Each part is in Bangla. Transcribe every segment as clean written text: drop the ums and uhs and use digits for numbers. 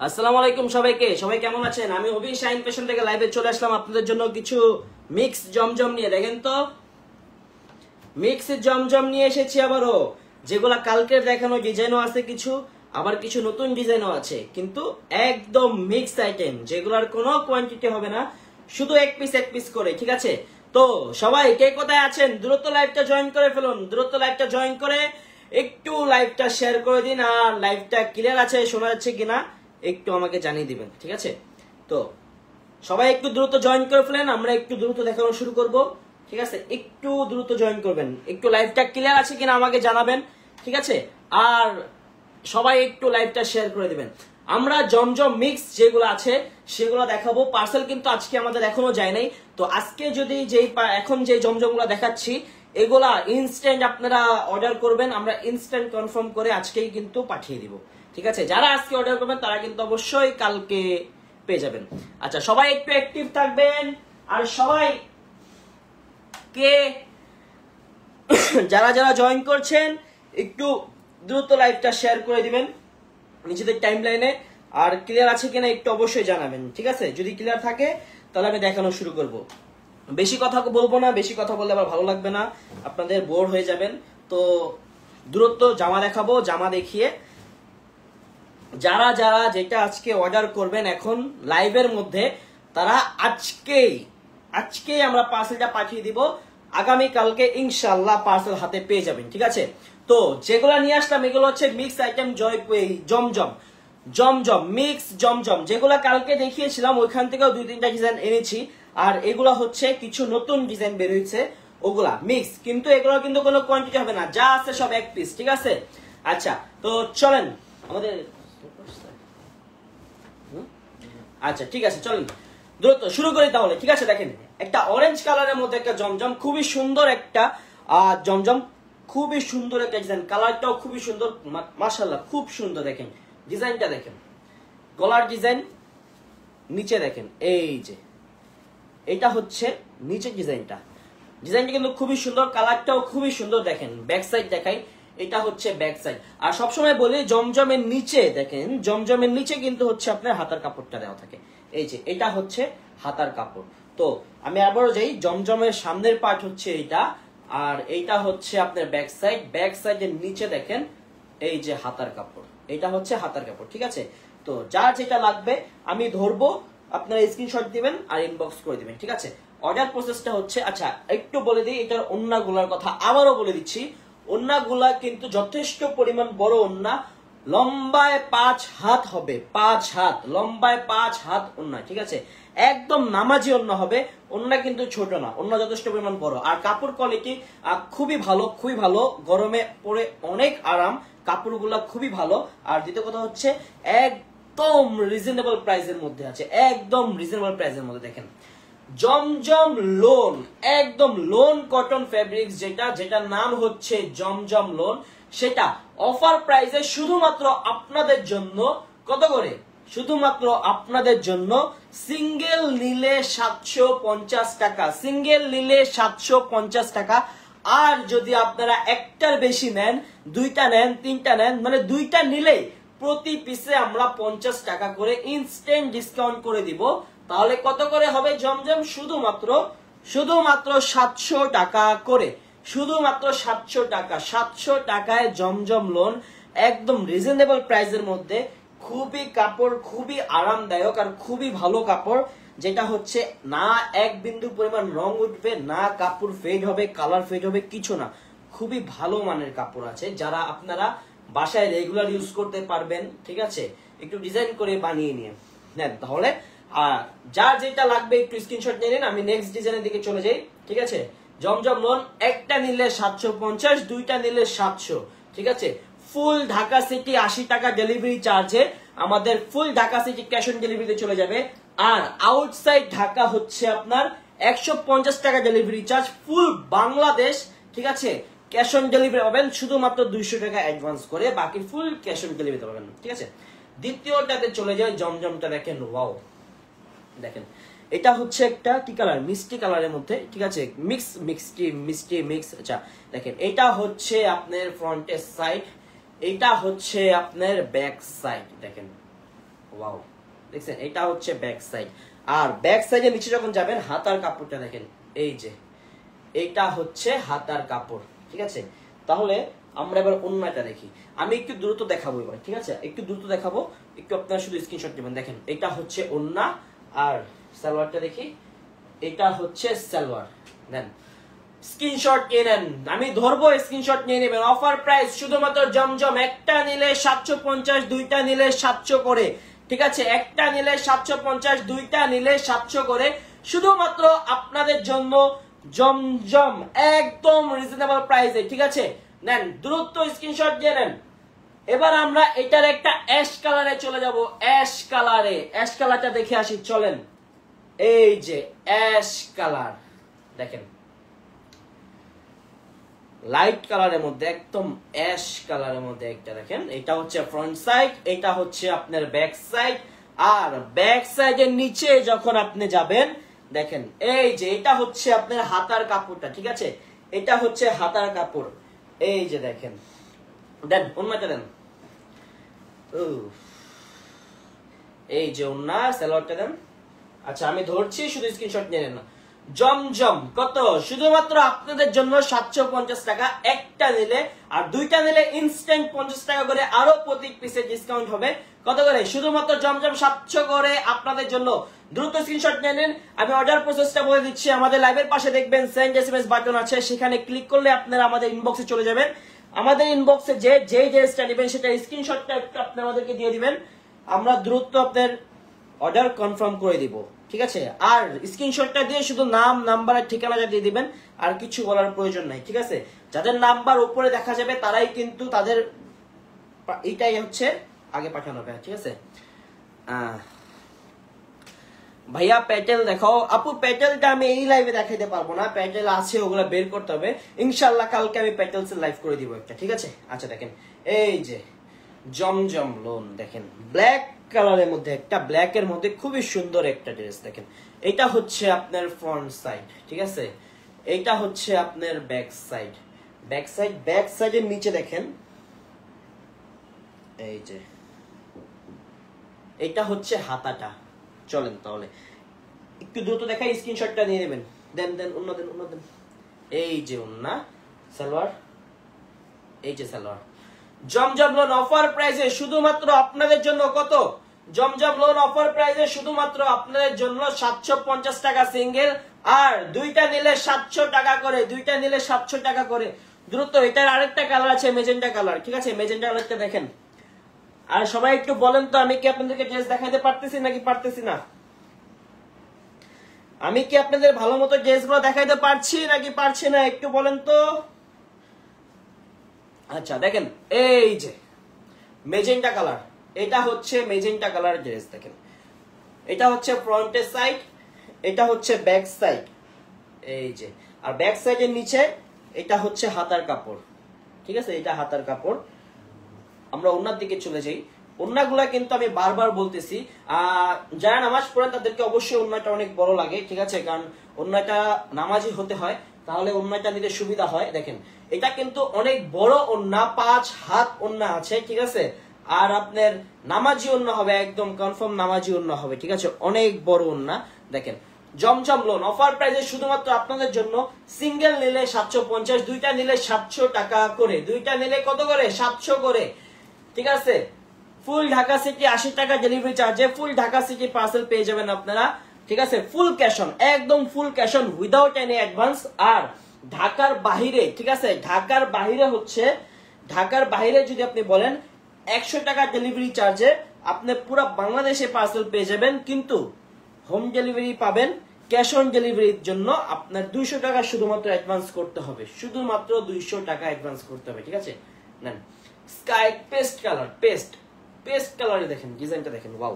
আসসালামু আলাইকুম সবাইকে। সবাই কেমন আছেন? আমি অভি শাইন ফ্যাশন থেকে লাইভে চলে আসলাম আপনাদের জন্য কিছু মিক্স জমজম নিয়ে। দেখেন তো, মিক্স জমজম নিয়ে এসেছি আবারও, যেগুলা কালকের দেখানো ডিজাইনও আছে কিছু, আবার কিছু নতুন ডিজাইনও আছে, কিন্তু একদম মিক্স আইটেম, যেগুলার কোনো কোয়ান্টিটি হবে না, শুধু এক পিস করে। ঠিক আছে, তো সবাই কে কোথায় আছেন দ্রুত লাইভটা জয়েন করে ফেলুন। দ্রুত লাইভটা জয়েন করে একটু লাইভটা শেয়ার করে দিন, আর লাইভটা ক্লিয়ার আছে, শোনা যাচ্ছে কিনা একটু আমাকে জানিয়ে দিবেন। ঠিক আছে, তো সবাই একটু দ্রুত জয়েন করে ফেলেন, আমরা একটু দ্রুত দেখানো শুরু করব। ঠিক আছে, একটু দ্রুত জয়েন করবেন, একটু লাইভটা ক্লিয়ার আছে কিনা আমাকে জানাবেন। ঠিক আছে, আর সবাই একটু লাইভটা শেয়ার করে দিবেন। আমরা জমজম মিক্স যেগুলো আছে সেগুলো দেখাবো। পার্সেল কিন্তু আজকে আমাদের এখনো যায় নাই, তো আজকে যদি এখন যে জমজমগুলো দেখাচ্ছি এগুলা ইনস্ট্যান্ট আপনারা অর্ডার করবেন, আমরা ইনস্ট্যান্ট কনফার্ম করে আজকেই কিন্তু পাঠিয়ে দিব। ঠিক আছে, যারা আজকে অর্ডার করবেন তারা কিন্তু অবশ্যই কালকে পেয়ে যাবেন। আচ্ছা, সবাই একটু অ্যাক্টিভ থাকবেন, আর সবাই কে যারা যারা জয়েন করছেন একটু দ্রুত লাইভটা শেয়ার করে দিবেন নিজেদের টাইম লাইনে, আর ক্লিয়ার আছে কিনা একটু অবশ্যই জানাবেন। ঠিক আছে, যদি ক্লিয়ার থাকে তাহলে আমি দেখানো শুরু করব। বেশি কথা বলবো না, বেশি কথা বললে আবার ভালো লাগবে না, আপনাদের বোর হয়ে যাবেন। তো দ্রুত জামা দেখাবো, জামা দেখিয়ে যারা যারা যেটা আজকে অর্ডার করবেন এখন লাইভের মধ্যে, তারা আজকেই আমরা পার্সেলটা পাঠিয়ে দিব, আগামী কালকে ইনশাআল্লাহ পার্সেল হাতে পেয়ে যাবেন। ঠিক আছে, তো যেগুলো নিয়ে আসলাম এগুলো হচ্ছে মিক্স আইটেম জমজম মিক্স জমজম, যেগুলো কালকে দেখিয়েছিলাম ওইখান থেকেও 2-3টা ডিজাইন এনেছি, আর এগুলো হচ্ছে কিছু নতুন ডিজাইন বের হয়েছে, ওগুলা মিক্স, কিন্তু এগুলো কিন্তু কোনো কোয়ান্টিটি হবে না, যা আছে সব এক পিস। ঠিক আছে, আচ্ছা তো চলেন আমাদের, আচ্ছা ঠিক আছে চলেন দ্রুত শুরু করি তাহলে। ঠিক আছে, দেখেন একটা অরেঞ্জ কালারের মধ্যে একটা জমজম, খুবই সুন্দর একটা জমজম, খুবই সুন্দর একটা ডিজাইন, কালারটাও খুবই সুন্দর, মাশাআল্লাহ খুব সুন্দর। দেখেন ডিজাইনটা, দেখেন গলার ডিজাইন, নিচে দেখেন এই যে এটা হচ্ছে নিচের ডিজাইনটা কিন্তু খুবই সুন্দর, কালারটাও খুবই সুন্দর। দেখেন ব্যাক সাইড দেখাই, এটা হচ্ছে ব্যাক সাইড। আর সবসময় বলি জমজমের নিচে দেখেন, জমজমের নিচে কিন্তু হচ্ছে আপনার হাতার কাপড়টা দেওয়া থাকে, এই যে এটা হচ্ছে হাতার কাপড়। তো আমি আবারও যাই, জমজমের সামনের পার্ট হচ্ছে এইটা, আর এইটা হচ্ছে আপনার ব্যাক সাইডের নিচে দেখেন এই যে হাতার কাপড়, এটা হচ্ছে হাতার কাপড়। ঠিক আছে, তো যার যেটা লাগবে আমি ধরবো, আপনারা স্ক্রিনশট দিবেন আর ইনবক্স করে দিবেন। ঠিক আছে, অর্ডার প্রসেসটা হচ্ছে, আচ্ছা একটু বলে দিই এটার ওন্নাগুলার কথা, আবারও বলে দিচ্ছি, ওন্নাগুলা কিন্তু যথেষ্ট পরিমাণ বড় ওন্না, লম্বায় 5 হাত হবে, 5 হাত লম্বায় 5 হাত ওন্না। ঠিক আছে, একদম নামাজি ওন্না হবে, ওন্না কিন্তু ছোট না, ওন্না যথেষ্ট পরিমাণ বড়, আর কাপড় কোয়ালিটি খুবই ভালো, গরমে পরে অনেক আরাম, কাপড়গুলা খুবই ভালো। আর দ্বিতীয় কথা হচ্ছে একদম রিজনেবল প্রাইসের মধ্যে আছে, একদম রিজনেবল প্রাইসের মধ্যে। দেখেন জমজম লোন, একদম লোন কটন ফেব্রিক্স, যেটার নাম হচ্ছে জমজম লোন, সেটা অফার প্রাইসে শুধুমাত্র আপনাদের জন্য কত করে, শুধুমাত্র আপনাদের জন্য সিঙ্গেল নিলে 750 টাকা, সিঙ্গেল নিলে 750 টাকা। আর যদি আপনারা একটার বেশি নেন, দুইটা নেন, তিনটা নেন, মানে দুইটা নিলে প্রতি পিসে আমরা 50 টাকা করে ইনস্ট্যান্ট ডিসকাউন্ট করে দিব। তাহলে কত করে হবে জমজম? শুধুমাত্র 700 টাকা করে, শুধুমাত্র 700 টাকা, 700 টাকায় জমজম লোন, একদম রিজনেবল প্রাইসের মধ্যে, খুবই কাপড় খুবই আরামদায়ক আর খুবই ভালো কাপড়, যেটা হচ্ছে না এক বিন্দু পরিমাণ রং উঠবে, না কাপড় ফেড হবে, কালার ফেড হবে, কিছু না, খুবই ভালো মানের কাপড় আছে, যারা আপনারা বাসায় রেগুলার ইউজ করতে পারবেন। ঠিক আছে, একটু ডিজাইন করে বানিয়ে নিয়ে নেন তাহলে। আর যার যেটা লাগবে একটু স্ক্রিনশট নিয়ে নিন, আমি নেক্সট ডিজাইনের দিকে চলে যাই। ঠিক আছে, জমজম লোন একটা নিলে 750, দুইটা নিলে 700। ঠিক আছে, ফুল ঢাকা সিটি 80 টাকা ডেলিভারি চার্জে আমাদের ফুল ঢাকা সিটি ক্যাশ অন ডেলিভারিতে চলে যাবে, আর আউটসাইড ঢাকা হচ্ছে আপনার 150 টাকা ডেলিভারি চার্জ, ফুল বাংলাদেশ। ঠিক আছে, ক্যাশ অন ডেলিভারি পাবেন, শুধুমাত্র 200 টাকা অ্যাডভান্স করে বাকি ফুল ক্যাশ অন ডেলিভারি পাবেন। ঠিক আছে, দ্বিতীয়টাতে চলে যায়, জমজমটা দেখেন, ওয়াও দেখেন, এটা হচ্ছে একটা কি কালার, মিষ্টি কালারের মধ্যে। ঠিক আছে, মিক্স। আচ্ছা দেখেন, এটা হচ্ছে আপনার ফ্রন্টের সাইড, এটা হচ্ছে আপনার ব্যাক সাইড। দেখেন ওয়াও, দেখছেন এটা হচ্ছে ব্যাক সাইড। আর ব্যাক সাইডের নিচে যখন যাবেন হাতার কাপড়টা দেখেন, এই যে এটা হচ্ছে হাতার কাপড়, ঠিক আছে। তাহলে আমরা এবার ওন্নাটা দেখি, আমি একটু দ্রুত দেখাবো এবার, ঠিক আছে, একটু দ্রুত দেখাবো, একটু আপনারা শুধু স্ক্রিনশট নেবেন। দেখেন এটা হচ্ছে ওন্না, আর সালোয়ারটা দেখি, এটা হচ্ছে সালোয়ার। দেন স্ক্রিনশট নিয়ে নেন, আমি ধরবো, স্ক্রিনশট নিয়ে নেবেন। অফার প্রাইস শুধুমাত্র জমজম, একটা নিলে 750, দুইটা নিলে 700 করে, ঠিক আছে, একটা নিলে 750, দুইটা নিলে 700 করে, শুধুমাত্র আপনাদের জন্য জমজম, একদম রিজনেবল প্রাইসে, ঠিক আছে। নেন দ্রুত স্ক্রিনশট দিয়ে নেন। এবার আমরা এটার একটা অ্যাশ কালারে চলে যাব, অ্যাশ কালারে, অ্যাশ কালারটা দেখে আসি চলেন। এই যে অ্যাশ কালার, দেখেন লাইট কালারের মধ্যে, একদম অ্যাশ কালারের মধ্যে একটা, দেখেন এটা হচ্ছে ফ্রন্ট সাইড, এটা হচ্ছে আপনার ব্যাক সাইড। আর ব্যাক সাইডের নিচে যখন আপনি যাবেন, দেখেন এই যে এটা হচ্ছে আপনার হাতার কাপড়টা, ঠিক আছে, এটা হচ্ছে হাতার কাপড়, এই যে দেখেন। দেন ওন্নাটা দেন, এই যে ওন্না, সালোয়ারটা দেন। আচ্ছা আমি ধরছি, শুধু স্ক্রিনশট নিয়ে নেন না। জমজম কত, শুধুমাত্র আপনাদের জন্য 750 টাকা, একটা নিলে, আর দুইটা নিলে ইনস্ট্যান্ট 50 টাকা করে আরো প্রতি পিসে ডিসকাউন্ট হবে। কত করে, শুধুমাত্র জমজম 700 করে আপনাদের জন্য। দ্রুত স্ক্রিনশট নিয়ে নিন। আমি অর্ডার প্রসেসটা বলে দিচ্ছি, আমাদের লাইভের পাশে দেখবেন সেন্ড এসএমএস বাটন আছে, সেখানে ক্লিক করলে আপনারা আমাদের ইনবক্সে চলে যাবেন। আমাদের ইনবক্সে যে ড্রেসটা নেবেন সেটা স্ক্রিনশটটা একটু আপনি আমাদেরকে দিয়ে দিবেন, আমরা দ্রুত আপনার অর্ডার কনফার্ম করে দিব, ঠিক আছে। আর স্ক্রিনশটটা দিয়ে শুধু নাম, নাম্বার আর ঠিকানাটা দিয়ে দিবেন, আর কিছু বলার প্রয়োজন নাই, ঠিক আছে। যাদের নাম্বার উপরে দেখা যাবে তারাই কিন্তু তাদের এইটাই হচ্ছে আগে পাঠানো হবে, ঠিক আছে। ভাইয়া প্যাটেল দেখাও। আপু প্যাটেলটা আমি এই লাইভে দেখাইতে পারবো না, প্যাটেল আছে ওগুলা বের করতে হবে, ইনশাল্লাহ কালকে আমি প্যাটেলস লাইভ করে দিব একটা, ঠিক আছে। আচ্ছা দেখেন এই যে জমজম লোন, দেখেন ব্ল্যাক কালারের মধ্যে একটা, ব্ল্যাক এর মধ্যে খুবই সুন্দর একটা ড্রেস, দেখেন এটা হচ্ছে আপনার ফ্রন্ট সাইড, ঠিক আছে, এইটা হচ্ছে আপনার back side. Back side, back সাইডের নিচে দেখেন এই যে এটা হচ্ছে হাতাটা। চলেন তাহলে একটু দ্রুত দেখাই, স্ক্রিনশটটা নিয়ে নেবেন। দেন দেন অন্য দেন, অন্য দেন, এই যে ওন্না, সালোয়ার, এই যে সালোয়ার। জমজম লোন অফার প্রাইসে শুধুমাত্র আপনাদের জন্য কত, জমজম লোন অফার প্রাইসে শুধুমাত্র আপনাদের জন্য 750 টাকা সিঙ্গেল, আর দুইটা নিলে 700 টাকা করে, দুইটা নিলে 700 টাকা করে। দ্রুত, এটার আরেকটা কালার আছে মেজেন্টা কালার, ঠিক আছে, মেজেন্টা কালারটা দেখেন। আর সবাই একটু বলেন তো, আমি কি আপনাদেরকে ড্রেস দেখাতে পারতেছি নাকি পারতেছি না? আমি কি আপনাদের ভালো মতো ড্রেসগুলো দেখাইতে পারছি নাকি পারছি না, একটু বলেন তো। আচ্ছা দেখেন এই যে মেজেন্টা কালার, এটা হচ্ছে মেজেন্টা কালার ড্রেস, দেখেন এটা হচ্ছে ফ্রন্টের সাইড, এটা হচ্ছে ব্যাক সাইড, এই যে। আর ব্যাক সাইডের নিচে এটা হচ্ছে হাতার কাপড়, ঠিক আছে, এটা হাতার কাপড়। আমরা ওন্নার দিকে চলে যাই। ওন্নাগুলা কিন্তু আমি বারবার বলতেছি, যারা নামাজ পড়েন তাদেরকে অবশ্যই ওন্নাটা অনেক বড় লাগে, ঠিক আছে, কারণ ওন্নাটা নামাজি হতে হয়, তাহলে ওন্নাটা নিতে সুবিধা হয়। দেখেন এটা কিন্তু অনেক বড় ওন্না, 5 হাত ওন্না আছে, ঠিক আছে। আর আপনার নামাজি ওন্না হবে, একদম কনফার্ম নামাজি ওন্না হবে, ঠিক আছে, অনেক বড় ওন্না। দেখেন জমজম লোন অফার প্রাইসে শুধুমাত্র আপনাদের জন্য, সিঙ্গেল নিলে 750, দুইটা নিলে 700 টাকা করে, দুইটা নিলে কত করে, 700 করে, ঠিক আছে। ফুল ঢাকা সিটি 80 টাকা ডেলিভারি চার্জে ফুল ঢাকা সিটি পার্সেল পেয়ে যাবেন আপনারা, ঠিক আছে। ফুল ক্যাশ অন, একদম full cash on, without any advance. আর ঢাকার বাহিরে, ঠিক আছে, ঢাকার বাহিরে হচ্ছে, ঢাকার বাহিরে যদি আপনি বলেন 100 টাকা ডেলিভারি চার্জে আপনি পুরো বাংলাদেশে পার্সেল পেয়ে যাবেন, কিন্তু হোম ডেলিভারি পাবেন। ক্যাশ অন ডেলিভারির জন্য আপনার 200 টাকা শুধুমাত্র অ্যাডভান্স করতে হবে, শুধুমাত্র 200 টাকা অ্যাডভান্স করতে হবে, ঠিক আছে। নেন স্কাই পেস্ট কালার, পেস্ট কালারে দেখেন ডিজাইনটা দেখেন, ওয়াও,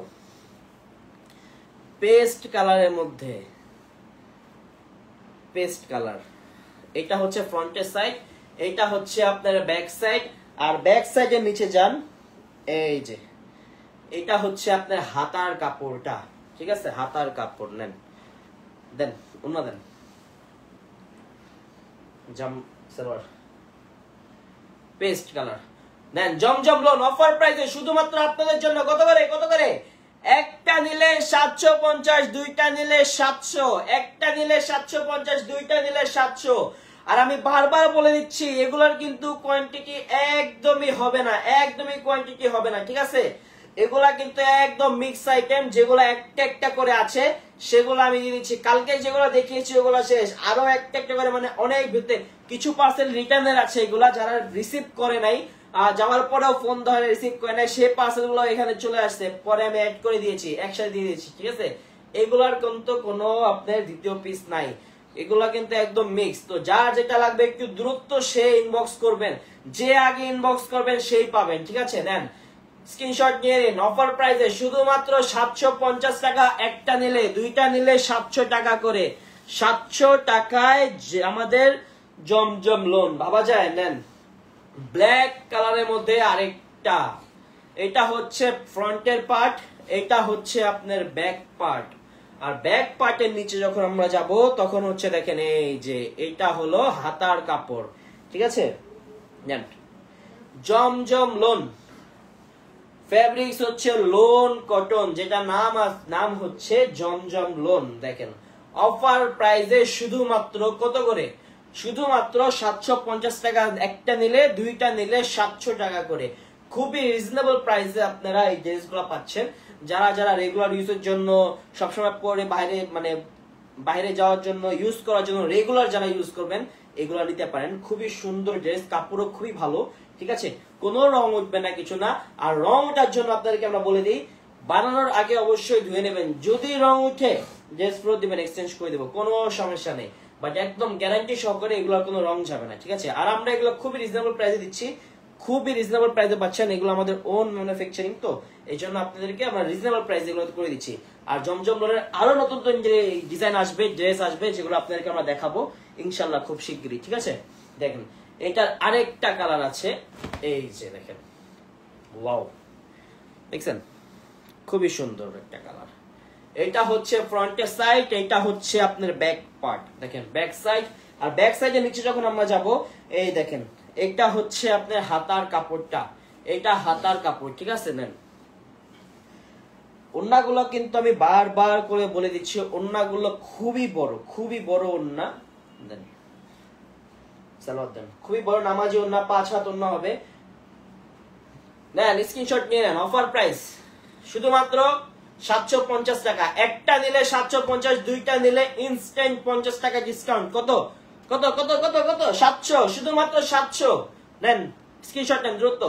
পেস্ট কালারের মধ্যে পেস্ট কালার। এটা হচ্ছে ফ্রন্টের সাইড, এটা হচ্ছে আপনার ব্যাক সাইড। আর ব্যাক সাইডের নিচে যান, এই যে এটা হচ্ছে আপনার হাতার কাপড়টা, ঠিক আছে, হাতার কাপড়। নেন দেন অন্য দেন, জাম সালোয়ার পেস্ট কালার। নেন জমজম লোন অফার প্রাইসে শুধুমাত্র আপনাদের জন্য কত করে, কত করে, একটা নিলে 750, দুইটা নিলে 700, একটা নিলে 750, দুইটা নিলে 700। আর আমি বারবার বলে দিচ্ছি এগুলার কিন্তু কোয়ান্টিটি একদমই হবে না, একদমই কোয়ান্টিটি হবে না, ঠিক আছে? এগুলা কিন্তু একদম মিক্স আইটেম, যেগুলো একটা একটা করে আছে সেগুলো আমি দিয়ে দিচ্ছি। কালকে যেগুলো দেখিয়েছি ওগুলো শেষ, আরো একটা একটা করে মানে অনেক ভিতরে কিছু পার্সেল রিটার্নের আছে, এগুলা যারা রিসিভ করে নাই, যাওয়ার পরেও ফোন ধরে রিসিভ করে নাই, সেই পার্সেল গুলো এখানে চলে আসছে, পরে আমি অ্যাড করে দিয়েছি, একসাথে দিয়ে দিয়েছি, ঠিক আছে? এগুলার কিন্তু কোনো আপনার দ্বিতীয় পিস নাই, এগুলা কিন্তু একদম মিক্স। তো যার যেটা লাগবে একটু দ্রুত সে ইনবক্স করবেন, যে আগে ইনবক্স করবেন সেই পাবেন, ঠিক আছে? দেন স্ক্রিনশট নিয়ে নিন। অফার প্রাইসে শুধুমাত্র 750 টাকা, একটা নিলে দুইটা নিলে 700 টাকা করে, 700 টাকায় আমাদের জমজম লোন, ভাবা যায়। নেন ব্ল্যাক কালারের মধ্যে আরেকটা, এটা হচ্ছে ফ্রন্টের পার্ট, এটা হচ্ছে আপনার ব্যাক পার্ট। আর ব্যাক পার্টের নিচে যখন আমরা যাব তখন হচ্ছে দেখেন এই যে এটা হলো হাতার কাপড়, ঠিক আছে? নেন জমজম লোন, ফেব্রিক্স হচ্ছে লোন কটন, যেটা নাম হচ্ছে জমজম লোন। দেখেন অফার প্রাইসে শুধুমাত্র কত করে? শুধুমাত্র 750 টাকা, একটা নিলে দুইটা নিলে 700 টাকা করে। খুবই রিজনেবল প্রাইসে আপনারা এই ড্রেসগুলো পাচ্ছেন। যারা যারা রেগুলার ইউজের জন্য সবসময় পরে বাইরে মানে বাইরে যাওয়ার জন্য ইউজ করার জন্য রেগুলার যারা ইউজ করবেন এগুলো নিতে পারেন। খুবই সুন্দর ড্রেস, কাপড়ও খুবই ভালো, ঠিক আছে? কোনো রং উঠবে না, কিছু না। আর রং ওঠার জন্য আপনাদেরকে আমরা বলে দিই, বানানোর আগে অবশ্যই ধুয়ে নেবেন, যদি রং উঠে ড্রেস ফেরত দিবেন, এক্সচেঞ্জ করে দেবো, কোনো সমস্যা নেই। বাট একদম গ্যারান্টি সহকারে এগুলোর কোনো রং যাবে না, ঠিক আছে? আর আমরা এগুলো খুবই রিজনেবল প্রাইসে দিচ্ছি, খুবই রিজনেবল প্রাইসে পাচ্ছেন। এগুলো আমাদের ওন ম্যানুফ্যাকচারিং, তো এই জন্য আপনাদেরকে আমরা রিজনেবল প্রাইসে এগুলো করে দিচ্ছি। আর জমজম লোনের আরো নতুন নতুন যে ডিজাইন আসবে, ড্রেস আসবে, যেগুলো আপনাদেরকে আমরা দেখাবো ইনশাল্লাহ খুব শিগগিরই, ঠিক আছে? দেখেন এটার আরেকটা কালার আছে, এই যে দেখেন, ওয়াও, দেখছেন খুবই সুন্দর একটা কালার। এটা হচ্ছে ফ্রন্টের সাইড, এটা হচ্ছে আপনার ব্যাক পার্ট। দেখেন ব্যাক সাইড, আর ব্যাক সাইডের নিচে যখন আমরা যাব, এই দেখেন এটা হচ্ছে আপনার হাতার কাপড়টা, এটা হাতার কাপড়, ঠিক আছে? নেন ওন্নাগুলো কিন্তু আমি বারবার করে বলে দিচ্ছি, ওন্নাগুলো খুবই বড়, খুবই বড় ওন্না। দেন সালোয়ার দেন, খুবই বড় নামাজি ওন্না, 5 হাত ওন্না হবে। নেন স্ক্রিনশট নিয়ে নেন। অফার প্রাইস শুধুমাত্র 750 টাকা, একটা নিলে 750, দুইটা নিলে ইনস্ট্যান্ট 50 টাকা ডিসকাউন্ট। কত কত কত কত কত? 700, শুধুমাত্র 700। নেন স্ক্রিনশট নেন দ্রুত।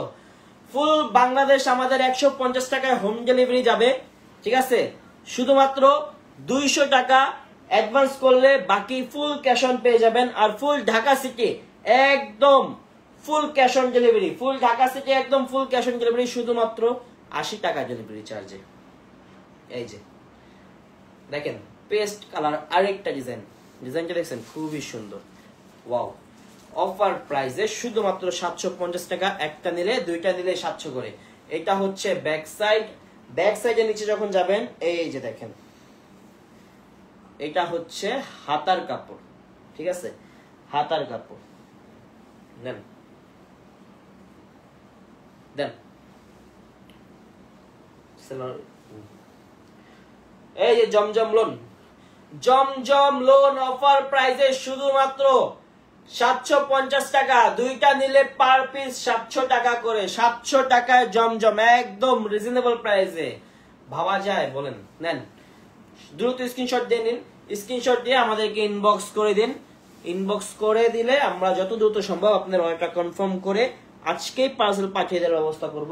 ফুল বাংলাদেশ আমাদের 150 টাকায় হোম ডেলিভারি যাবে, ঠিক আছে? শুধুমাত্র 200 টাকা অ্যাডভান্স করলে বাকি ফুল ক্যাশ অন পেয়ে যাবেন। আর ফুল ঢাকা সিটি একদম full cash on delivery, full Dhaka city একদম ফুল ক্যাশ অন ডেলিভারি, শুধুমাত্র 80 টাকা ডেলিভারি চার্জে। এই যে দেখেন পেস্ট কালার আরেকটা ডিজাইন, ডিজাইনটা দেখছেন খুবই সুন্দর, ওয়াও। অফার প্রাইসে শুধুমাত্র 750 টাকা, একটা নিলে দুইটা নিলে 700 করে। এটা হচ্ছে ব্যাক সাইড, ব্যাক সাইডের নিচে যখন যাবেন এই যে দেখেন এটা হচ্ছে হাতার কাপড়, ঠিক আছে? হাতার কাপড়। দেন দেন এই যে জমজম লোন, জমজম লোন অফার প্রাইসে শুধুমাত্র 750 টাকা, দুইটা নিলে পার পিস 700 টাকা করে। 700 টাকায় জমজম, একদম রিজনেবল প্রাইসে, ভাবা যায় বলেন? নেন দ্রুত স্ক্রিনশট দিয়ে নিন, স্ক্রিনশট দিয়ে আমাদেরকে ইনবক্স করে দিন। ইনবক্স করে দিলে আমরা যত দ্রুত সম্ভব আপনার অর্ডারটা কনফার্ম করে আজকেই পার্সেল পাঠিয়ে দেওয়ার ব্যবস্থা করব,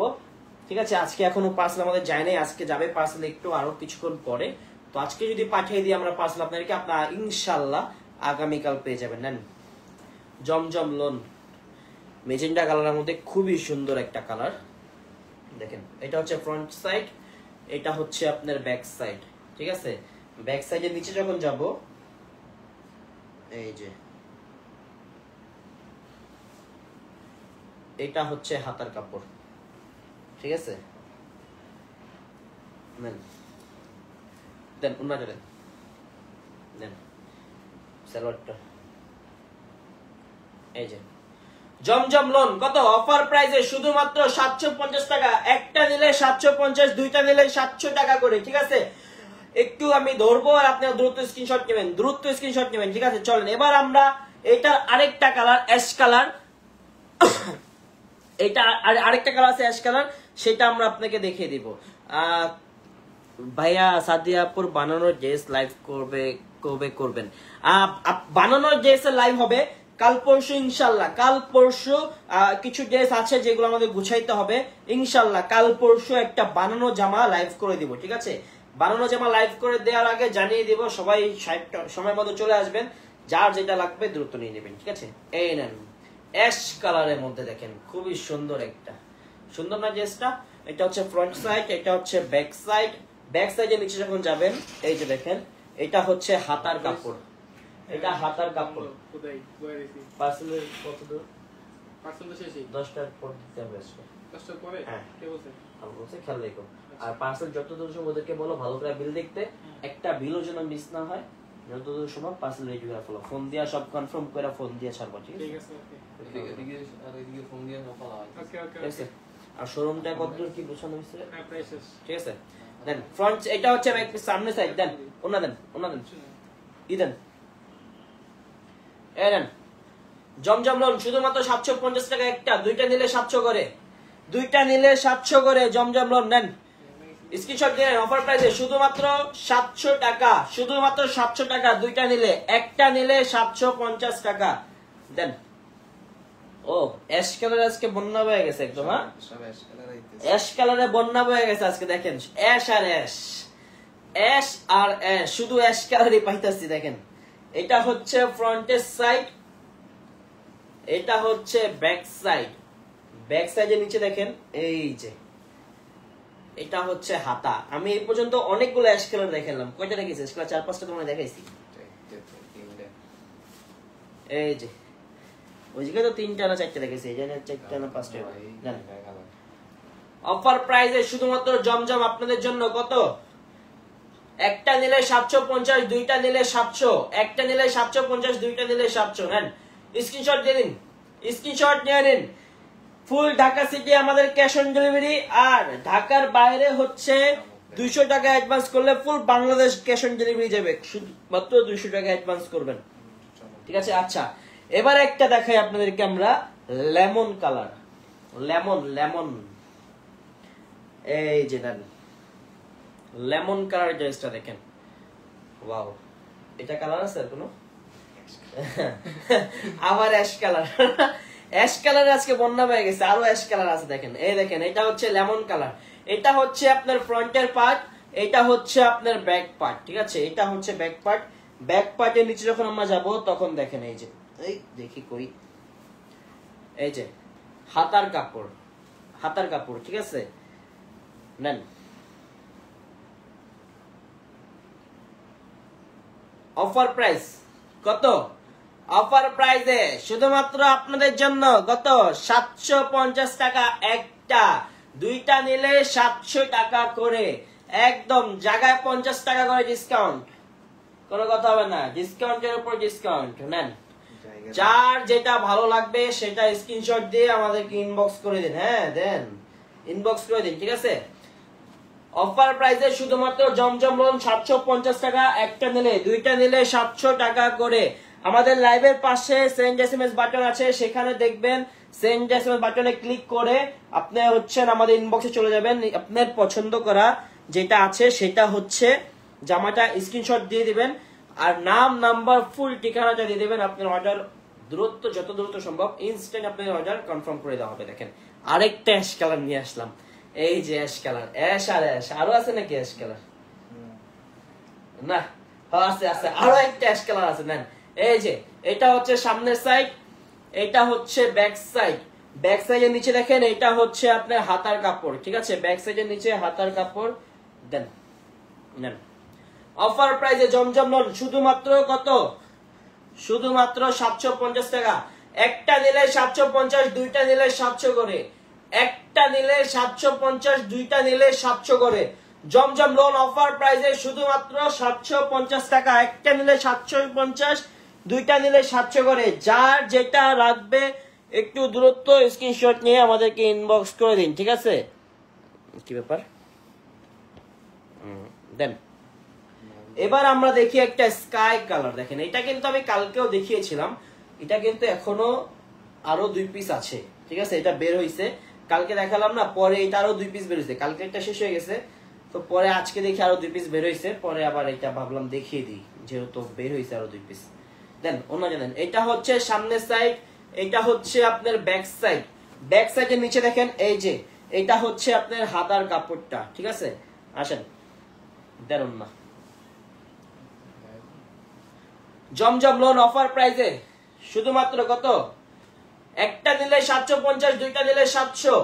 ঠিক আছে? আজকে এখনো পার্সেল আমাদের যায় নাই, আজকে যাবে পার্সেল একটু আরো কিছুক্ষণ পরে। তো আজকে যদি পাঠিয়ে দিই আমরা পার্সেল আপনাদেরকে, আপনারা ইনশাল্লাহ আগামীকাল পেয়ে যাবেন। নেন জমজম লোন, মেজেন্ডা কালারের মধ্যে খুবই সুন্দর একটা কালার। দেখেন এটা হচ্ছে ফ্রন্ট সাইড, এটা হচ্ছে আপনার ব্যাক সাইড, ঠিক আছে? ব্যাক সাইডের নিচে যখন যাব এই যে এটা হচ্ছে হাতার কাপড়, ঠিক আছে? নেন দেন উন্নাটা দেন, দেন সালোয়ারটা, এই যে জমজম লোন কত অফার প্রাইসে শুধুমাত্র 750 টাকা, একটা নিলে 750, দুইটা নিলে 700 টাকা করে, ঠিক আছে। একটু আমি ধরবো আর আপনি দ্রুত স্ক্রিনশট নেবেন, দ্রুত স্ক্রিনশট নেবেন, ঠিক আছে। চলেন এবার আমরা এটার আরেকটা কালার অ্যাশ কালার, এটা আরেকটা কালার আছে অ্যাশ কালার, সেটা আমরা আপনাকে দেখিয়ে দিব। ভাইয়া সাদিয়াপুর বানানোর ড্রেস লাইভ কবে করবেন? বানানোর ড্রেসের লাইভ হবে কাল পরশু ইনশাল্লাহ। কাল পরশু কিছু ড্রেস আছে যেগুলো আমাদের গুছাইতে হবে ইনশাল্লাহ। কাল পরশু একটা বানানো জামা লাইভ করে দিব, ঠিক আছে। বানানো জামা লাইভ করে দেওয়ার আগে জানিয়ে দিব, সবাই সময় মতো চলে আসবেন, যার যেটা লাগবে দ্রুত নিয়ে নেবেন, ঠিক আছে। এই নেন অ্যাশ কালারের মধ্যে দেখেন খুবই সুন্দর একটা, সুন্দর না ড্রেসটা? এটা হচ্ছে ফ্রন্ট সাইড, এটা হচ্ছে ব্যাক সাইড। ব্যাক সাইডের নিচে যখন যাবেন এই যে দেখেন এটা হচ্ছে হাতার কাপড়, এটা হাতার কাপড়। পার্সেলের কত দূর? পার্সেল তো শেষই, 10টার পর দিতে হবে। 10টার পরে? হ্যাঁ, কে বলছে? আমি বলছি, খেয়াল রেখো। আর পার্সেল যত দূর সময় ওদেরকে বলো ভালো করে বিল দেখতে, একটা বিলও যেন মিস না হয়। যত দূর সময় পার্সেল রেডি করে ফেলো, ফোন দিয়া সব কনফার্ম করে ফোন দিয়া ছাড়বো, ঠিক আছে। এদিকে ফোন দিয়া ফলো হয়, ওকে ওকে ঠিক আছে। আর শোরুমটা কতদূর কি গোছানো হয়েছে? হ্যাঁ, প্রায় শেষ, ঠিক আছে। দেন ফ্রন্ট, এটা হচ্ছে ব্যাক সামনে সাইড। দেন ওনা দেন, ওনা দেন, ই দেন, এই দেন। জমজম লোন শুধুমাত্র 750 টাকা একটা, দুইটা নিলে 700 করে, দুইটা নিলে 700 করে জমজম লোন নেন। স্ক্রিনশট দিয়ে অফার প্রাইসে শুধুমাত্র 700 টাকা, শুধুমাত্র 700 টাকা, দুইটা নিলে, একটা নিলে 750 টাকা দেন। ও অ্যাশ কালার আজকে বন্যা হয়ে গেছে একদম, হ্যাঁ অ্যাশ কালারে বন্যা হয়ে গেছে আজকে, দেখেন অ্যাশ আর অ্যাশ, অ্যাশ আর অ্যাশ, শুধু অ্যাশ কালারই পাইতাছি। দেখেন এটা হচ্ছে ফ্রন্টের সাইড, এটা হচ্ছে ব্যাক সাইড। ব্যাক সাইডের নিচে দেখেন এই যে এটা হচ্ছে হাতা। আমি এই পর্যন্ত অনেকগুলো অ্যাশ কালার দেখালাম, কয়টা দেখেছি? অ্যাশ কালার 4-5টা তোমায় দেখাইছি। এই যে ওই জায়গায় তো 3টা না 4টা দেখেছি, এই জায়গায় 4টা না 5টা। অফার প্রাইসে শুধুমাত্র জমজম আপনাদের জন্য কত? একটা নিলে 750, দুইটা নিলে 700, একটা নিলে 750, দুইটা নিলে 700 নেন। স্ক্রিনশট দিয়ে দিন, স্ক্রিনশট নিয়ে নিন। ফুল ঢাকা সিটি আমাদের ক্যাশ অন ডেলিভারি, আর ঢাকার বাইরে হচ্ছে 200 টাকা অ্যাডভান্স করলে ফুল বাংলাদেশ ক্যাশ অন ডেলিভারি যাবে, মাত্র 200 টাকা অ্যাডভান্স করবেন, ঠিক আছে। আচ্ছা এবার একটা দেখাই আপনাদেরকে আমরা, লেমন কালার, লেমন লেমন, এই যে নেন লেমন কালার ড্রেসটা দেখেন, ওয়াও। এটা কালার আছে আর কোনো? আবার অ্যাশ কালার, অ্যাশ কালার আজকে বন্যা হয়ে গেছে, আরো অ্যাশ কালার আছে দেখেন। এই দেখেন এটা হচ্ছে লেমন কালার, এটা হচ্ছে আপনার ফ্রন্টের পার্ট, এটা হচ্ছে আপনার ব্যাক পার্ট, ঠিক আছে। এটা হচ্ছে ব্যাক পার্ট। ব্যাক পার্টের নিচে যখন আমরা যাব তখন দেখেন এই যে, এই দেখি কই, এই যে হাতার কাপড়, হাতার কাপড়, ঠিক আছে। নেন অফার প্রাইস কত? অফার প্রাইসে শুধুমাত্র আপনাদের জন্য কত? 750 টাকা একটা, দুইটা নিলে 700 টাকা করে, একদম জায়গায় 50 টাকা করে ডিসকাউন্ট, কোনো কথা হবে না, ডিসকাউন্টের উপর ডিসকাউন্ট। নেন, যার যেটা ভালো লাগবে সেটা স্ক্রিনশট দিয়ে আমাদেরকে ইনবক্স করে দিন, হ্যাঁ দেন, ইনবক্স করে দিন, ঠিক আছে। অফার প্রাইসে শুধুমাত্র জমজম লোন 750 টাকা, একটা নিলে, দুইটা নিলে 700 টাকা করে। আমাদের লাইভের পাশে সেন্ড এসএমএস বাটন আছে, সেখানে দেখবেন সেন্ড এসএমএস বাটনে ক্লিক করে আপনি হচ্ছেন আমাদের ইনবক্সে চলে যাবেন, আপনার পছন্দ করা যেটা আছে সেটা হচ্ছে জামাটা স্ক্রিনশট দিয়ে দিবেন, আর নাম, নাম্বার, ফুল ঠিকানাটা দিয়ে দিবেন। আপনার অর্ডার দ্রুত, যত দ্রুত সম্ভব ইনস্ট্যান্ট আপনার অর্ডার কনফার্ম করে দেওয়া হবে। দেখেন আরেকটা অ্যাশ কালার নিয়ে আসলাম, এই যে অ্যাশ কালার, অ্যাশ আর অ্যাশ, আরো আছে নাকি অ্যাশ কালার? না, আছে আছে, আরো একটা অ্যাশ কালার আছে। নেন, এই যে এটা হচ্ছে সামনের সাইড, এটা হচ্ছে ব্যাক সাইড। ব্যাক সাইডের নিচে দেখেন এটা হচ্ছে আপনার হাতার কাপড়, ঠিক আছে। ব্যাক সাইডের নিচে হাতার কাপড় দেন, নেন। অফার প্রাইসে জমজম লোন শুধুমাত্র কত? শুধুমাত্র 750 টাকা, একটা নিলে 750, দুইটা নিলে 700 করে, একটা নিলে 750, দুইটা নিলে 700 করে। জমজম লোন অফার প্রাইসে শুধুমাত্র 750 টাকা, একটা নিলে 750, দুইটা নিলে 700 করে। যার যেটা লাগবে একটু দূরত্ব স্ক্রিনশট নিয়ে আমাদেরকে ইনবক্স করে দিন, ঠিক আছে? কি ব্যাপার দেন। এবার আমরা দেখি একটা স্কাই কালার। দেখেন এটা কিন্তু আমি কালকেও দেখিয়েছিলাম, এটা কিন্তু এখনো আরো 2 পিস আছে, ঠিক আছে? এটা বের হইছে কালকে দেখালাম না, পরে এটা আরো 2 পিস বের হইছে, কালকে একটা শেষ হয়ে গেছে, তো পরে আজকে দেখি আরো 2 পিস বের হইছে, পরে আবার এটা ভাবলাম দেখিয়ে দিই যেহেতু বের হইছে আরো 2 পিস। দেন অন্য জানেন এটা হচ্ছে সামনের সাইড, এটা হচ্ছে আপনার ব্যাক সাইড। ব্যাক সাইডের নিচে দেখেন এই যে এটা হচ্ছে আপনার হাতার কাপড়টা, ঠিক আছে? আসেন দেন না জমজম লোন অফার প্রাইসে শুধুমাত্র কত? একটা নিলে 750, দুইটা নিলে 700।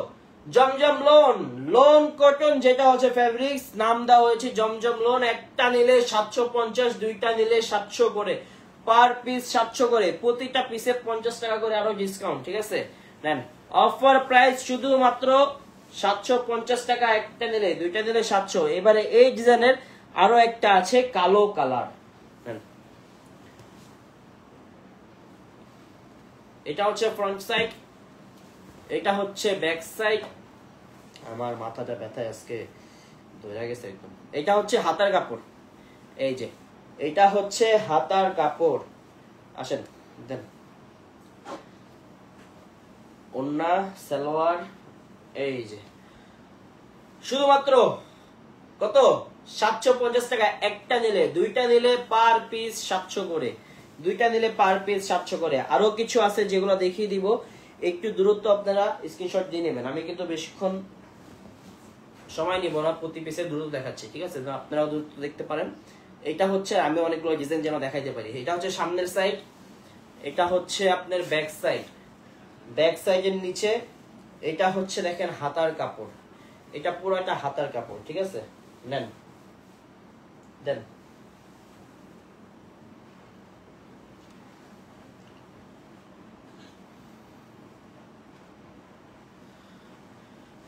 জমজম লোন, লোন কটন যেটা হচ্ছে ফেব্রিক্স, নাম দেওয়া হয়েছে জমজম লোন। একটা নিলে 750, দুইটা নিলে 700 করে, পার পিস 700 করে, প্রতিটা পিসে 50 টাকা করে আরো ডিসকাউন্ট, ঠিক আছে? নেন অফার প্রাইস শুধুমাত্র 750 টাকা, একটা নিলে, দুইটা নিলে 700। এবারে এই ডিজাইনের আরো একটা আছে কালো কালার, এটা হচ্ছে ফ্রন্ট সাইড, এটা হচ্ছে ব্যাক সাইড। আমার মাথাটা ব্যথা আজকে ধরে গেছে একদম। এটা হচ্ছে হাতার কাপড়, এই যে এটা হচ্ছে হাতার কাপড়। আসেন দেন ওন্না সালোয়ার, এই যে শুধুমাত্র কত? 750 টাকা। একটা নিলে, দুইটা নিলে পার পিস 700 করে, দুইটা নিলে পার পিস 700 করে। আরো কিছু আছে যেগুলো দেখিয়ে দিব, একটু দূরত্ব আপনারা স্ক্রিনশট দিয়ে নেবেন। আমি কিন্তু বেশিক্ষণ সময় নিব না, প্রতি পিসে দূরত্ব দেখাচ্ছি, ঠিক আছে? আপনারাও দূরত্ব দেখতে পারেন। এটা হচ্ছে আমি অনেকগুলো ডিজাইন যেন দেখাইতে পারি। এটা হচ্ছে সামনের সাইড, এটা হচ্ছে আপনার ব্যাক সাইড। ব্যাক সাইডের নিচে এটা হচ্ছে দেখেন হাতার কাপড়, এটা পুরো একটা হাতার কাপড়, ঠিক আছে? নেন দেন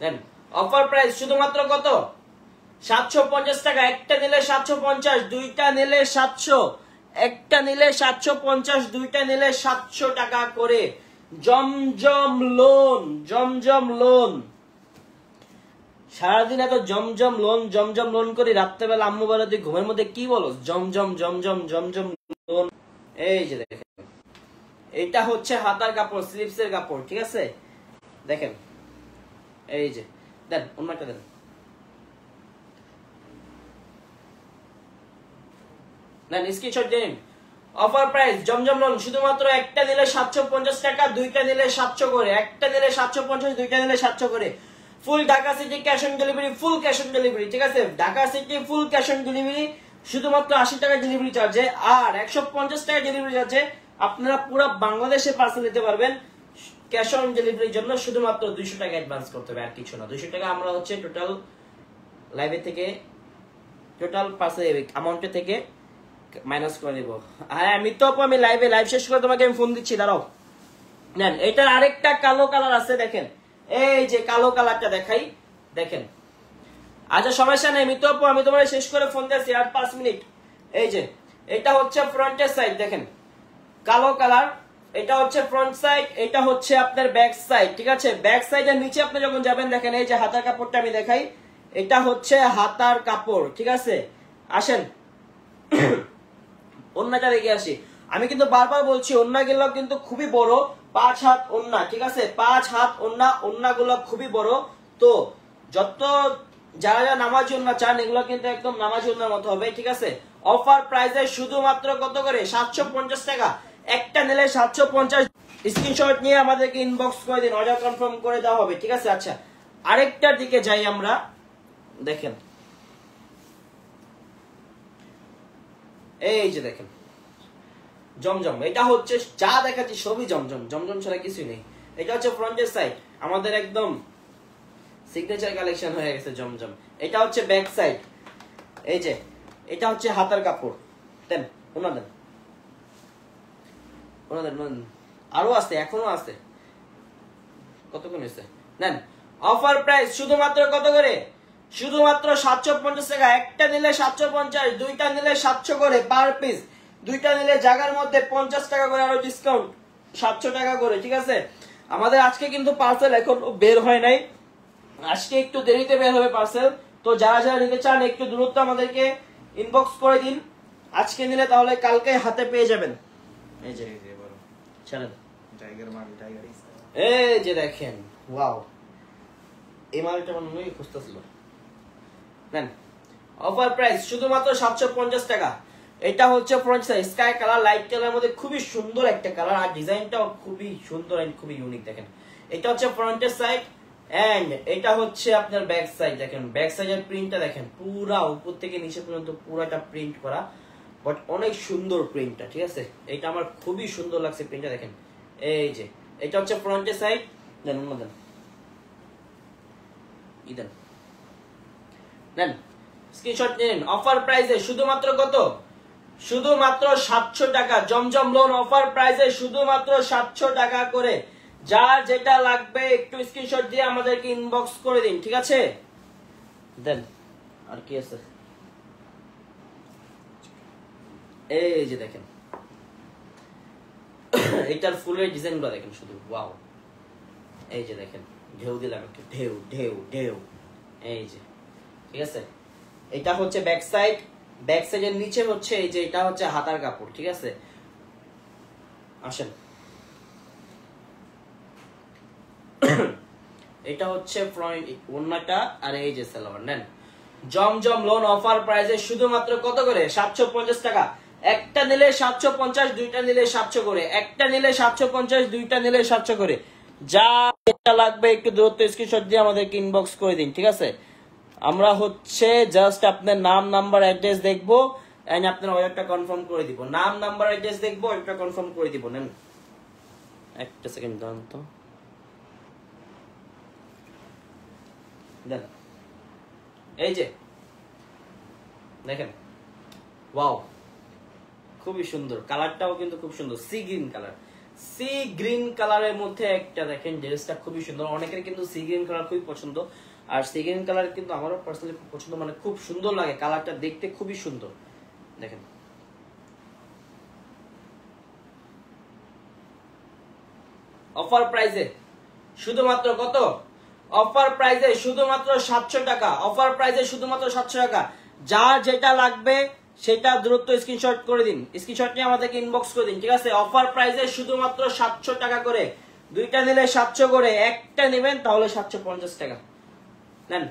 দেন অফার প্রাইস শুধুমাত্র কত? 750 টাকা। একটা নিলে 750, দুইটা নিলে 700, একটা নিলে 750, দুইটা নিলে 700 টাকা করে। জমজম লোন, জমজম লোন। সারাদিন এত জমজম লোন জমজম লোন করি, রাত্রেবেলা আম্মু বলে তুই ঘুমের মধ্যে কি বলো? জমজম জমজম জমজম লোন। এই যে দেখেন এটা হচ্ছে হাতার কাপড়, স্লিপসের কাপড়, ঠিক আছে? দেখেন এই যে দেন অন্যটা দেন। দেন স্ক্রিনশট দিন। অফার প্রাইস জমজম লোন শুধুমাত্র একটা নিলে 750 টাকা, দুইটা নিলে 700 করে, একটা নিলে 750, দুইটা নিলে 700 করে। Full Dhaka city cash on delivery, full cash on delivery, ঠিক আছে? Dhaka city full cash on delivery, শুধুমাত্র 80 টাকা ডেলিভারি চার্জে, আর 150 টাকা ডেলিভারি চার্জে আপনারা পুরো বাংলাদেশে পার্সেল নিতে পারবেন। ক্যাশ অন ডেলিভারির জন্য শুধুমাত্র 200 টাকা অ্যাডভান্স করতে হবে, আর কিছু না। 200 টাকা আমরা হচ্ছে টোটাল লাইভে থেকে, টোটাল পার্সেল অ্যামাউন্টে থেকে মাইনাস করে দেব। হ্যাঁ আমি তো আমি লাইভ শেষ করে তোমাকে আমি ফোন দিচ্ছি, দাঁড়াও। নেন এটার আরেকটা কালো কালার আছে, দেখেন এই যে কালো কালারটা দেখাই, দেখেন। আচ্ছা সমস্যা নেই মিতু আপু, আমি তোমার শেষ করে ফোন দিচ্ছি আর 5 মিনিট। এই যে এটা হচ্ছে ফ্রন্টের সাইড, দেখেন কালো কালার, এটা হচ্ছে ফ্রন্ট সাইড, এটা হচ্ছে আপনার ব্যাক সাইড, ঠিক আছে? ব্যাক সাইডের নিচে আপনি যখন যাবেন দেখেন এই যে হাতার কাপড়টা আমি দেখাই, এটা হচ্ছে হাতার কাপড়, ঠিক আছে? আসেন ওন্নাটা দেখে আসি। আমি কিন্তু বারবার বলছি ওন্না গুলো কিন্তু খুবই বড়, 5 হাত ওন্না, ঠিক আছে? 5 হাত ওন্না, ওন্না গুলো খুবই বড়। তো যত যারা যারা নামাজি ওন্না চান এগুলো কিন্তু একদম নামাজি ওন্নার মতো হবে, ঠিক আছে? অফার প্রাইসে শুধুমাত্র কত করে? 750 টাকা। একটা নিলে 750। স্ক্রিনশট নিয়ে আমাদেরকে ইনবক্স করে দিন, অর্ডার কনফার্ম করে দেওয়া হবে, ঠিক আছে? আচ্ছা আরেকটার দিকে যাই আমরা, দেখেন এই যে দেখেন জমজম, এটা হচ্ছে যা দেখাচ্ছি সবই জমজম, জমজম ছাড়া কিছুই নেই। এটা হচ্ছে ফ্রন্টের সাইড, আমাদের একদম সিগনেচার কালেকশন হয়ে গেছে জমজম। এটা হচ্ছে ব্যাক সাইড, এই যে এটা হচ্ছে হাতার কাপড়। দেন ওনাদের ওনাদের আরো আছে, এখনো আছে, কতক্ষণ হয়েছে? নেন অফার প্রাইস শুধুমাত্র কত করে? শুধুমাত্র 750 টাকা। একটা নিলে 750, দুইটা নিলে 700 করে পার পিস, দুইটা নিলে জায়গার মধ্যে 50 টাকা করে আরো ডিসকাউন্ট, 700 টাকা করে, ঠিক আছে? আমাদের আজকে কিন্তু পার্সেল এখন বের হয় নাই, আজকে একটু দেরিতে বের হবে পার্সেল। তো যারা যারা নিতে চান একটু দ্রুত আমাদেরকে ইনবক্স করে দিন, আজকে নিলে তাহলে কালকে হাতে পেয়ে যাবেন। এই যে চলেন, এই যে দেখেন, ওয়াও, এই মালটা আমার মনে খুঁজতেছিল। নেন, অফার প্রাইস শুধুমাত্র 750 টাকা। এটা হচ্ছে front side sky colour, light colour মধ্যে খুবই সুন্দর একটা কালার, আর ডিজাইনটাও খুবই সুন্দর এন্ড খুবই ইউনিক। দেখেন এটা হচ্ছে ফ্রন্টের সাইড এন্ড এটা হচ্ছে আপনার ব্যাক সাইড। দেখেন ব্যাক সাইডের প্রিন্টটা দেখেন, পুরা উপর থেকে নিচে পর্যন্ত পুরাটা প্রিন্ট করা, বাট অনেক সুন্দর প্রিন্টটা, ঠিক আছে। এটা আমার খুবই সুন্দর লাগছে প্রিন্টটা। দেখেন এই যে এটা হচ্ছে ফ্রন্টের সাইড। দেন অন্য দেন, দেন দেন স্ক্রিনশট নিন। অফার প্রাইসে শুধুমাত্র কত? শুধুমাত্র 700 টাকা। জমজম লোন অফার প্রাইসে শুধুমাত্র 700 টাকা করে। যার যেটা লাগবে একটু স্ক্রিনশট দিয়ে আমাদেরকে ইনবক্স করে দিন, ঠিক আছে। দেন আর কি আছে, এই যে দেখেন এটার ফুলের ডিজাইনগুলো দেখেন শুধু, ওয়াও। এই যে দেখেন ঢেউ দিলাম একটু, ঢেউ ঢেউ ঢেউ, এই যে, ঠিক আছে। এটা হচ্ছে ব্যাক সাইড, ব্যাক সাইডের নিচে হচ্ছে এই যে এটা হচ্ছে হাতার কাপড়, ঠিক আছে। আসেন, এটা হচ্ছে ফ্রন্ট ওন্নাটা, আর এই যে সালোয়ার। নেন জমজম লোন অফার প্রাইসে শুধুমাত্র কত করে? 750 টাকা। একটা নিলে 750, দুইটা নিলে 700 করে। একটা নিলে 750, দুইটা নিলে 700 করে। যা যেটা লাগবে একটু দ্রুত স্ক্রিনশট দিয়ে আমাদেরকে ইনবক্স করে দিন, ঠিক আছে। আমরা হচ্ছে জাস্ট আপনার নাম, নাম্বার, অ্যাড্রেস দেখবো এন্ড আপনার অর্ডারটা কনফার্ম করে দিব। নাম, নাম্বার, অ্যাড্রেস দেখবো, অর্ডারটা কনফার্ম করে দিব। নেন একটা সেকেন্ড দাঁড়ান তো, দেন। এই যে দেখেন, ওয়াও, খুবই সুন্দর কালারটাও কিন্তু খুব সুন্দর, sea green colour. Sea green কালারের মধ্যে একটা দেখেন ড্রেসটা খুবই সুন্দর। অনেকের কিন্তু সি গ্রিন কালার খুবই পছন্দ, আর সি গ্রিন কালার কিন্তু আমারও পার্সোনালি খুব পছন্দ, মানে খুব সুন্দর লাগে কালারটা দেখতে, খুবই সুন্দর। দেখেন অফার প্রাইসে শুধুমাত্র কত? অফার প্রাইসে শুধুমাত্র 700 টাকা। অফার প্রাইসে শুধুমাত্র 700 টাকা। যার যেটা লাগবে সেটা দ্রুত স্ক্রিনশট করে দিন, স্ক্রিনশট নিয়ে আমাদেরকে ইনবক্স করে দিন, ঠিক আছে। অফার প্রাইসে শুধুমাত্র 700 টাকা করে। দুইটা নিলে 700 করে, একটা নেবেন তাহলে 750 টাকা। নেন,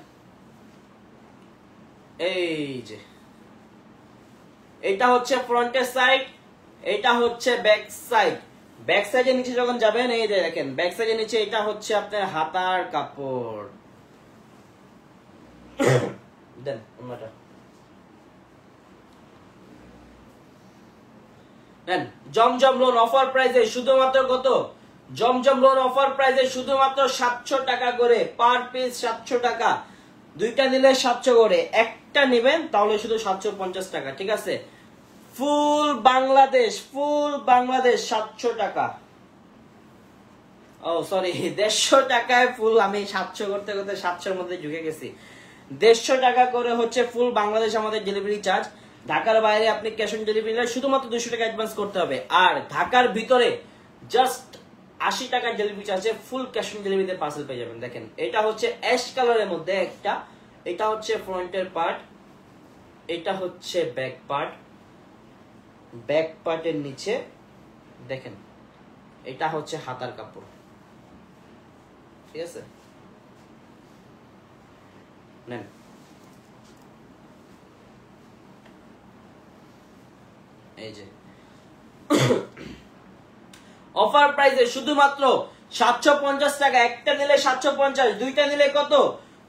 এই যে এটা হচ্ছে ফ্রন্টের সাইড, এটা হচ্ছে ব্যাক সাইড। ব্যাক সাইডের নিচে যখন যাবেন, এই যে দেখেন ব্যাক সাইডের নিচে এটা হচ্ছে আপনার হাতার কাপড়। দেন অন্যটা, নেন। জমজম লোন অফার প্রাইসে শুধুমাত্র কত? জমজম লোন অফার প্রাইসে শুধুমাত্র 700 টাকা করে, পার পিস 700 টাকা। দুইটা নিলে 700 করে, একটা নেবেন তাহলে শুধু 750 টাকা, ঠিক আছে। ফুল বাংলাদেশ, ফুল বাংলাদেশ 700 টাকা। ও সরি, 150 টাকায় ফুল। আমি 700 করতে করতে 700-র মধ্যে ঢুকে গেছি। 150 টাকা করে হচ্ছে ফুল বাংলাদেশ আমাদের ডেলিভারি চার্জ। ঢাকার বাইরে আপনি ক্যাশ অন ডেলিভারি নিলে শুধুমাত্র 200 টাকা অ্যাডভান্স করতে হবে, আর ঢাকার ভিতরে জাস্ট 80 টাকা ডেলিভারি চার্জে ফুল ক্যাশ অন ডেলিভারিতে পার্সেল পেয়ে যাবেন। দেখেন এটা হচ্ছে অ্যাশ কালারের মধ্যে একটা, এটা হচ্ছে ফ্রন্টের পার্ট, এটা হচ্ছে ব্যাক পার্ট। ব্যাক পার্টের নিচে দেখেন এটা হচ্ছে হাতার কাপড়, ঠিক আছে। নেন, এই যে অফার প্রাইসে শুধুমাত্র 750 টাকা। একটা নিলে 750, দুইটা নিলে কত?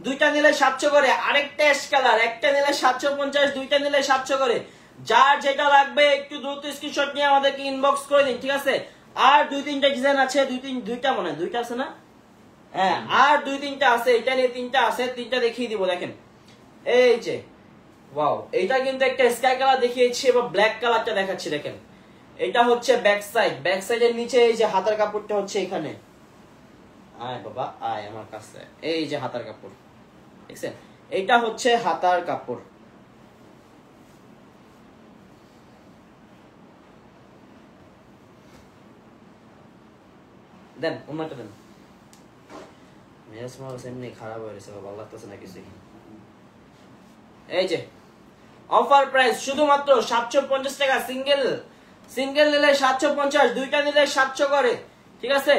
দুইটা নিলে 700 করে। আরেকটা অ্যাশ কালার, একটা নিলে 750, দুইটা নিলে 700 করে। যার যেটা লাগবে একটু দ্রুত স্ক্রিনশট নিয়ে আমাদেরকে ইনবক্স করে দিন, ঠিক আছে। আর দুই তিনটা ডিজাইন আছে, দুইটা মনে হয় দুইটা আছে না? হ্যাঁ, আর দুই তিনটা আছে, এটা নিয়ে তিনটা আছে, তিনটা দেখিয়ে দিব। দেখেন এই যে, ওয়াও, এটা কিন্তু একটা স্কাই কালার দেখিয়েছি, এবার ব্ল্যাক কালারটা দেখাচ্ছি। দেখেন এটা হচ্ছে ব্যাক সাইড, ব্যাক সাইডের নিচে এই যে হাতার কাপড়টা হচ্ছে এখানে। আয় বাবা আয় আমার কাছে, এই যে হাতার কাপড় দেখছেন, এটা হচ্ছে হাতার কাপড়। দেন অন্যটা দেন। মেজাজ মাস এমনি খারাপ হয়ে গেছে, ভালো লাগতেছে না কিছু। এই যে অফার প্রাইস শুধুমাত্র 750 টাকা। সিঙ্গেল নিলে 750, দুইটা নিলে 700 করে, ঠিক আছে?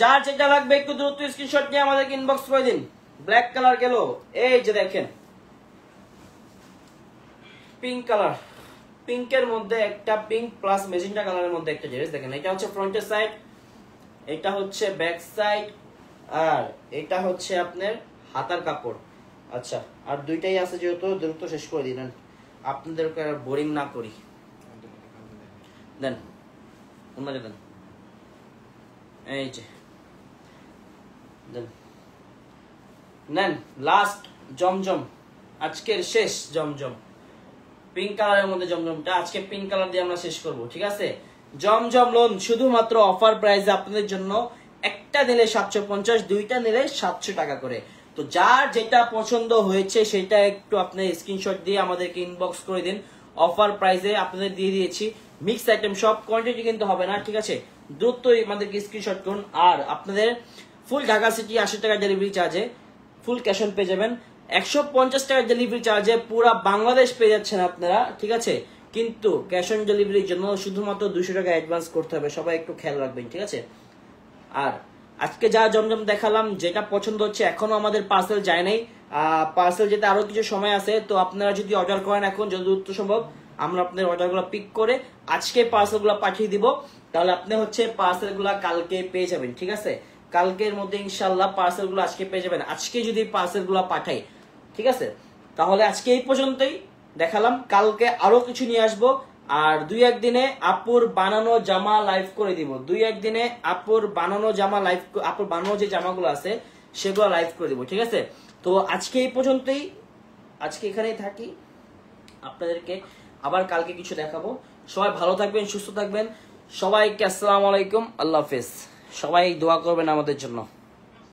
যার যেটা লাগবে একটু দ্রুত স্ক্রিনশট নিয়ে আমাদেরকে ইনবক্স করে দিন। ব্ল্যাক কালার গেল, এই যে দেখেন পিঙ্ক কালার, পিঙ্কের মধ্যে একটা পিঙ্ক প্লাস মেজেন্টা কালারের মধ্যে একটা ড্রেস দেখেন। এটা হচ্ছে ফ্রন্টের সাইড, এটা হচ্ছে ব্যাক সাইড, আর এটা হচ্ছে আপনার হাতার কাপড়। আচ্ছা, আর দুইটাই আছে, যেহেতু দ্রুত শেষ করে দিলেন, আপনাদেরকে আর বোরিং না করি। দেন অন্যটা দেন, এই যে দেন, নেন লাস্ট জমজম, আজকের শেষ জমজম, পিঙ্ক কালারের মধ্যে জমজমটা আজকে পিঙ্ক কালার দিয়ে আমরা শেষ করব, ঠিক আছে? জমজম লোন শুধুমাত্র অফার প্রাইসে আপনাদের জন্য, একটা নিলে 750, দুইটা নিলে 700 টাকা করে। তো যার যেটা পছন্দ হয়েছে সেটা একটু আপনি স্ক্রিনশট দিয়ে আমাদেরকে ইনবক্স করে দিন। অফার প্রাইসে আপনাদের দিয়ে দিয়েছি, মিক্স আইটেম সব, কোয়ান্টিটি কিন্তু হবে না, ঠিক আছে? দ্রুতই আমাদেরকে স্ক্রিনশট করুন। আর আপনাদের ফুল ঢাকা সিটি 80 টাকা ডেলিভারি চার্জে ফুল ক্যাশ অন পেয়ে যাবেন। 150 টাকার ডেলিভারি চার্জে পুরো বাংলাদেশ পেয়ে যাচ্ছেন আপনারা, ঠিক আছে? কিন্তু ক্যাশ অন ডেলিভারির জন্য শুধুমাত্র 200 টাকা অ্যাডভান্স করতে হবে, সবাই একটু খেয়াল রাখবেন, ঠিক আছে? আর আজকে যা জমজম দেখালাম, যেটা পছন্দ হচ্ছে, এখনো আমাদের পার্সেল যায় নাই, পার্সেল যেতে আরো কিছু সময় আছে। তো আপনারা যদি অর্ডার করেন এখন, যদি দ্রুত সম্ভব আমরা আপনাদের অর্ডারগুলো পিক করে আজকে পার্সেলগুলো পাঠিয়ে দিব, তাহলে আপনি হচ্ছে পার্সেলগুলো কালকে পেয়ে যাবেন, ঠিক আছে? কালকের মধ্যে ইনশাল্লাহ পার্সেলগুলো আজকে পেয়ে যাবেন, আজকে যদি পার্সেলগুলো পাঠাই, ঠিক আছে? তাহলে আজকে এই পর্যন্তই দেখালাম, কালকে আরো কিছু নিয়ে আসবো। আর 2-1 দিনে আপুর বানানো জামা লাইভ করে দিব, 2-1 দিনে আপুর বানানো জামা লাইভ, আপুর বানানো যে জামাগুলো আছে সেগুলো লাইভ করে দিব, ঠিক আছে? তো আজকে এই পর্যন্তই, আজকে এখানেই থাকি, আপনাদেরকে আবার কালকে কিছু দেখাবো। সবাই ভালো থাকবেন, সুস্থ থাকবেন, সবাইকে আসসালামু আলাইকুম, আল্লাহ হাফেজ। সবাই দোয়া করবেন আমাদের জন্য।